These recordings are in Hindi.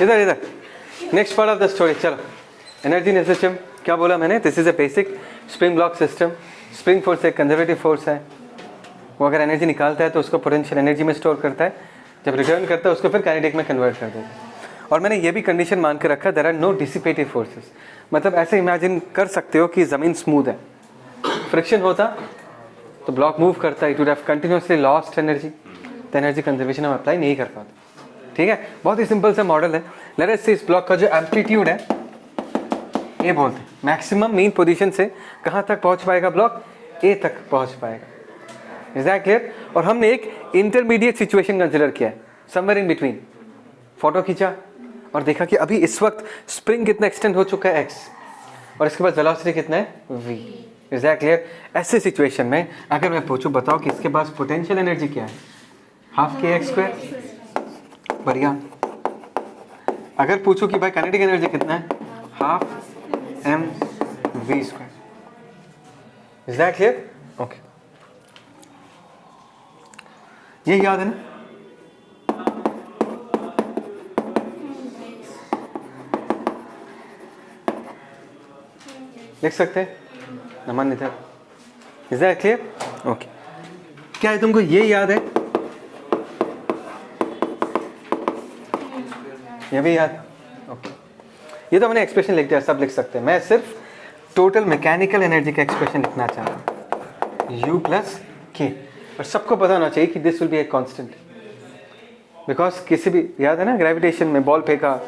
इधर इधर, next part of the story. चलो, एनर्जी इन सिस्टम क्या बोला मैंने? This is a basic spring block system. Spring force एक कंजर्वेटिव फोर्स है, वो अगर एनर्जी निकालता है तो उसको पोटेंशियल एनर्जी में स्टोर करता है, जब रिटर्न करता है उसको फिर काइनेटिक में कन्वर्ट कर देता है। और मैंने ये भी कंडीशन मान के रखा, there are no dissipative forces. मतलब ऐसे इमेजिन कर सकते हो कि ज़मीन स्मूथ है, फ्रिक्शन होता तो ब्लॉक मूव करता, it would have continuously lost energy, तो एनर्जी कंजर्वेशन हम अप्लाई नहीं कर पाते। ठीक है, बहुत ही सिंपल सा मॉडल है। लेट अस सी इस ब्लॉक का जो एम्पलीट्यूड है ए बोलते हैं, मैक्सिमम मीन पोजीशन से कहाँ तक पहुँच पाएगा ब्लॉक? ए तक पहुँच पाएगा। Is that clear? और हमने एक इंटरमीडिएट सिचुएशन कंसिडर किया है, समवेयर इन बिटवीन। फोटो खींचा और देखा कि अभी इस वक्त स्प्रिंग कितना एक्सटेंड हो चुका है एक्स, और इसके बाद वेलोसिटी कितना है v। Is that clear? ऐसे सिचुएशन में अगर मैं पूछूं बताओ कि इसके पास पोटेंशियल एनर्जी क्या है? हाफ के एक्स स्क्वायर। बढ़िया। अगर पूछूं कि भाई काइनेटिक एनर्जी कितना है? Half m v square. Is that clear? Okay, ये याद है ना? लिख सकते हैं नमन इधर। Is that clear? ओके, क्या है तुमको ये याद है? ये भी याद? ओके, ये तो मैंने एक्सप्रेशन लिख दिया, सब लिख सकते हैं। मैं सिर्फ टोटल मैकेनिकल एनर्जी का एक्सप्रेशन लिखना चाह रहा हूँ, U प्लस के। और सबको पता होना चाहिए कि this will be a constant, because किसी भी, याद है ना ग्रेविटेशन में बॉल फेंका,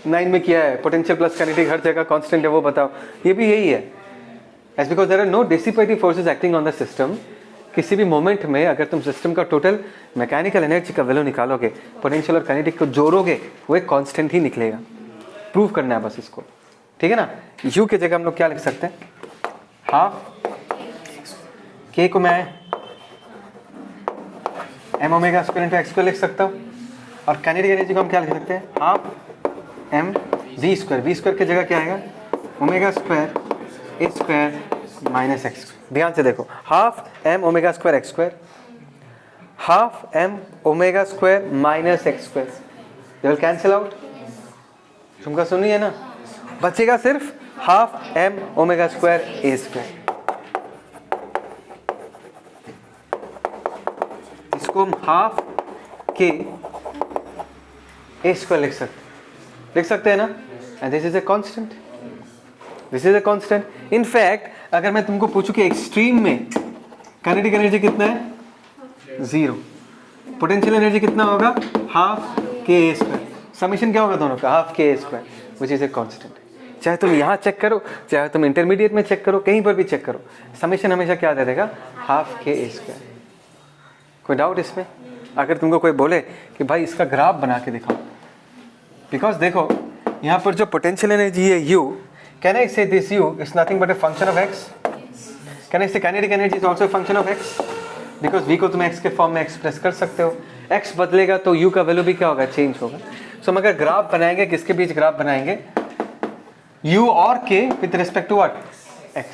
9 में किया है, पोटेंशियल प्लस काइनेटिक हर जगह कांस्टेंट है, वो बताओ। ये भी यही है, as because there are no dissipative forces acting on the system. किसी भी मोमेंट में अगर तुम सिस्टम का टोटल मैकेनिकल एनर्जी का वैल्यू निकालोगे, पोटेंशियल और काइनेटिक को जोड़ोगे, वो एक कांस्टेंट ही निकलेगा। प्रूव करना है बस इसको, ठीक है ना? यू की जगह हम लोग क्या लिख सकते हैं? हाफ के को मैं m omega square into x square लिख सकता हूँ, और काइनेटिक एनर्जी को हम क्या लिख सकते हैं? Half m v square. V square की जगह क्या आएगा? Omega square a square minus x square. ध्यान से देखो, half m omega square x square, half m omega square minus x square, they will cancel out. तुमका सुनी है ना? बचेगा सिर्फ half m omega square a square. इसको हम हाफ के ए स्क्वायर लिख सकते हैं ना? And this is a constant, this is a constant. In fact अगर मैं तुमको पूछूं कि एक्सट्रीम में काइनेटिक एनर्जी कितना है? 0। पोटेंशियल एनर्जी कितना होगा? Half k A square. Summation क्या होगा दोनों का? Half k A square, which is a constant. चाहे तुम यहाँ चेक करो, चाहे तुम इंटरमीडिएट में चेक करो, कहीं पर भी चेक करो, समीशन हमेशा क्या दे देगा? Half k A square. कोई डाउट इसमें? अगर तुमको कोई बोले कि भाई इसका ग्राफ बना के दिखाओ, बिकॉज देखो यहाँ पर जो पोटेंशियल एनर्जी है u, can I say this u is nothing but a function of x? Can I say kinetic energy is also a function of x? Because v को तुम x के फॉर्म में एक्सप्रेस कर सकते हो, x बदलेगा तो u का वैल्यू भी क्या होगा? चेंज होगा। सो हम अगर ग्राफ बनाएंगे, किसके बीच ग्राफ बनाएंगे? u और k with respect to what? x।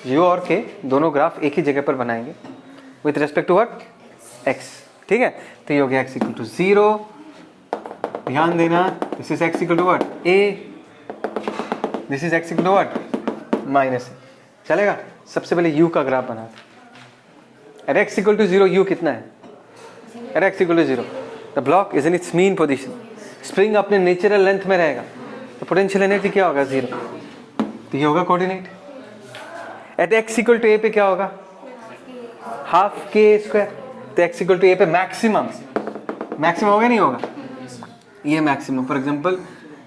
u और k दोनों ग्राफ एक ही जगह पर बनाएंगे with respect to what? x। ठीक है, तो ये हो गया x इक्वल टू 0। ध्यान देना, this is x equal to what? a, this is x equal to what? Minus a। चलेगा? सबसे पहले u का ग्राफ बनाते। At x equal to 0 u कितना है? At x equal to 0 the block is in its mean position, spring अपने नेचुरल लेंथ में रहेगा, तो पोटेंशियल एनर्जी क्या होगा? 0। तो ये होगा coordinate. At x equal to a पे क्या होगा? Half k square. तो x इक्वल टू a पे मैक्सिमम होगा नहीं होगा? ये मैक्सिमम, फॉर एग्जांपल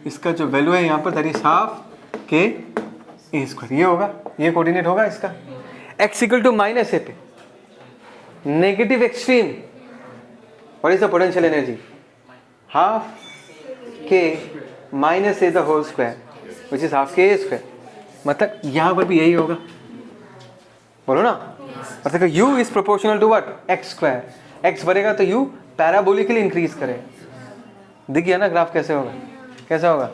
इसका जो वैल्यू है यहाँ पर that is half k A square, ये होगा, ये कोऑर्डिनेट होगा इसका। x equal to minus a पे negative extreme, what is the potential energy? Half k minus A the whole square which is half k A square. मतलब यहाँ पर भी यही होगा, बोलो ना? और देखो u is proportional to what? x स्क्वायर। x बढ़ेगा तो u पैराबोलिकली इंक्रीज करेगा। दिख गया ना ग्राफ कैसे होगा? कैसा होगा?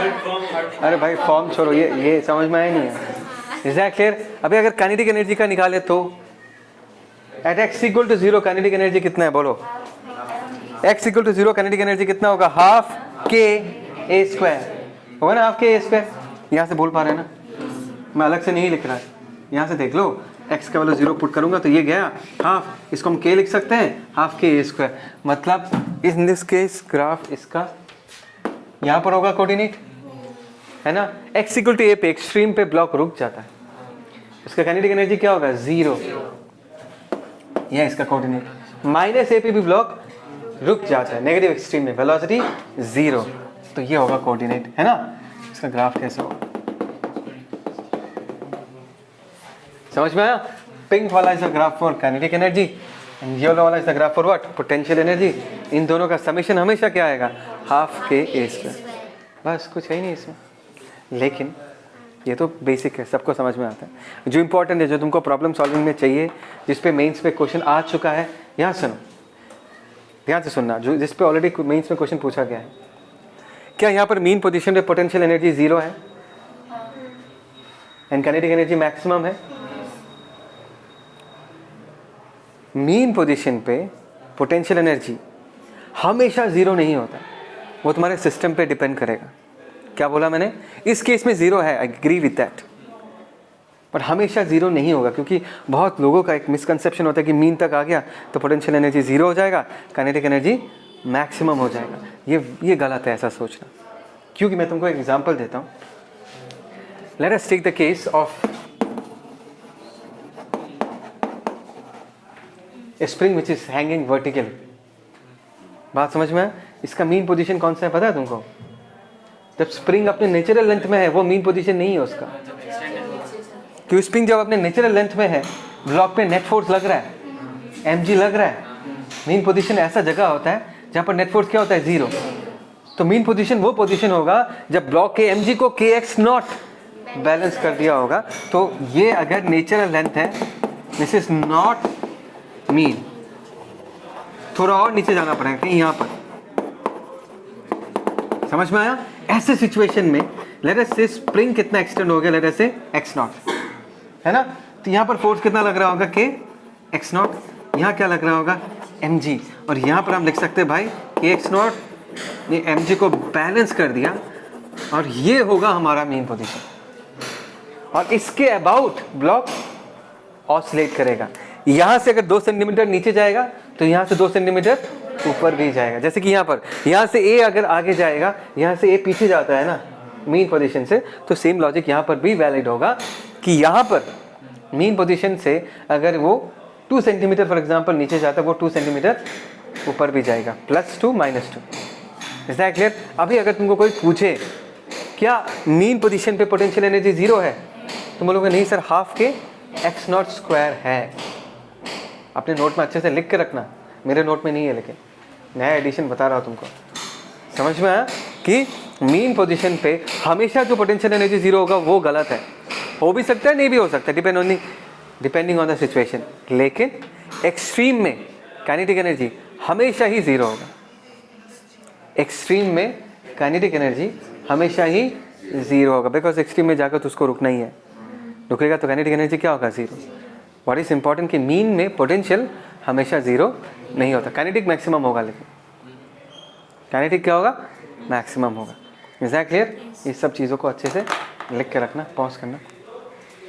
अरे भाई फॉर्म छोड़ो, ये समझ में आया नहीं है। Is that clear? अभी अगर काइनेटिक एनर्जी का निकाले तो at x equal to 0 kinetic energy कितना है बोलो? x equal to 0 kinetic energy कितना होगा? हाफ के ए स्क्वायर होगा ना, हाफ के ए स्क्वायर। यहाँ से बोल पा रहे हैं ना, मैं अलग से नहीं लिख रहा, यहाँ से देख लो। x का वैल्यू 0 पुट करूंगा तो ये गया हाफ, इसको हम k लिख सकते हैं, हाफ के ए स्क्वायर। मतलब इन दिस केस ग्राफ इसका यहाँ पर होगा कोऑर्डिनेट, है ना। x इक्वल टू ए पे एक्सट्रीम पे ब्लॉक रुक जाता है, उसका काइनेटिक एनर्जी क्या होगा? 0। यह इसका कोऑर्डिनेट। माइनस ए पे भी ब्लॉक रुक जाता है नेगेटिव एक्सट्रीम में, वेलोसिटी 0। तो ये होगा कोऑर्डिनेट, है ना। इसका ग्राफ कैसे होगा समझ में आया? पिंक वाला is the graph for kinetic energy and yellow वाला is the graph for what? Potential energy. इन दोनों का समेशन हमेशा क्या आएगा? Half k A square. बस कुछ है ही नहीं इसमें, लेकिन ये तो बेसिक है, सबको समझ में आता है। जो इंपॉर्टेंट है, जो तुमको प्रॉब्लम सॉल्विंग में चाहिए, जिस पे मेंस पे क्वेश्चन आ चुका है, यहाँ सुनो, ध्यान से सुनना, जो जिस पे ऑलरेडी मेंस में क्वेश्चन पूछा गया है। क्या यहाँ पर मीन पोजीशन पे पोटेंशियल एनर्जी 0 है एंड काइनेटिक एनर्जी मैक्सिमम है? मीन पोजीशन पे पोटेंशियल एनर्जी हमेशा 0 नहीं होता, वो तुम्हारे सिस्टम पे डिपेंड करेगा। क्या बोला मैंने? इस केस में 0 है, आई एग्री विद दैट, पर हमेशा 0 नहीं होगा, क्योंकि बहुत लोगों का एक मिसकंसेप्शन होता है कि मीन तक आ गया तो पोटेंशियल एनर्जी 0 हो जाएगा, काइनेटिक एनर्जी मैक्सिमम हो जाएगा। ये गलत है ऐसा सोचना, क्योंकि मैं तुमको एक एग्जांपल देता हूँ। Let us take the case of a spring which is hanging vertical. बात समझ में? इसका मीन पोजीशन कौन सा है पता है तुमको? जब स्प्रिंग अपने नेचुरल लेंथ में है, वो मीन पोजीशन नहीं है उसका, क्योंकि स्प्रिंग जब अपने नेचुरल लेंथ में है, ब्लॉक पे नेट फोर्स लग रहा है, mg लग रहा है। मीन पोजीशन ऐसा जगह होता है जहाँ पर नेट फोर्स क्या होता है? 0। तो मीन पोजीशन वो पोजीशन होगा जब ब्लॉक के mg को kx0 बैलेंस कर दिया होगा। तो ये अगर नेचुरल लेंथ है, दिस इज नॉट मीन। थोड़ा और नीचे जाना पड़ेगा कहीं, यहाँ पर। समझ में आया? ऐसे सिचुएशन में लेट अस से स्प्रिंग कितना एक्सटेंड हो गया, लेट अस से x0, है ना। तो यहाँ पर फोर्स कितना लग रहा होगा? k x0। यहाँ क्या लग रहा होगा? mg। और यहाँ पर हम लिख सकते हैं भाई k x0 ने mg को बैलेंस कर दिया, और ये होगा हमारा मेन पोजीशन। और इसके अबाउट ब्लॉक ऑसिलेट करेगा। यहाँ से अगर 2 सेंटीमीटर नीचे जाएगा तो यहाँ से 2 सेंटीमीटर ऊपर भी जाएगा। जैसे कि यहाँ पर, यहाँ से ए अगर आगे जाएगा, यहाँ से ए पीछे जाता है ना मीन पोजीशन से, तो सेम लॉजिक यहाँ पर भी वैलिड होगा कि यहाँ पर मीन पोजीशन से अगर वो 2 सेंटीमीटर फॉर एग्जांपल नीचे जाता है, वो 2 सेंटीमीटर ऊपर भी जाएगा, +2 -2। Is that clear? अभी अगर तुमको कोई पूछे क्या मीन पोजीशन पे पोटेंशियल एनर्जी 0 है, तुम बोलोगे नहीं सर, हाफ के x0² है। अपने नोट में अच्छे से लिख के रखना, मेरे नोट में नहीं है, लेकिन नया एडिशन बता रहा हूँ तुमको। समझ में आया कि मीन पोजीशन पे हमेशा जो पोटेंशियल एनर्जी 0 होगा वो गलत है। हो भी सकता है, नहीं भी हो सकता, डिपेंडिंग ऑन द सिचुएशन। लेकिन एक्सट्रीम में काइनेटिक एनर्जी हमेशा ही 0 होगा। एक्सट्रीम में काइनेटिक एनर्जी हमेशा ही 0 होगा, बिकॉज एक्सट्रीम में जाकर तो उसको रुकना ही है। रुकेगा तो काइनेटिक एनर्जी क्या होगा? 0। व्हाट इज इंपॉर्टेंट कि मीन में पोटेंशियल हमेशा 0 नहीं होता, काइनेटिक मैक्सिमम होगा। लेकिन काइनेटिक क्या होगा? मैक्सिमम होगा। Is that clear? इस सब चीज़ों को अच्छे से लिख के रखना, पॉज करना।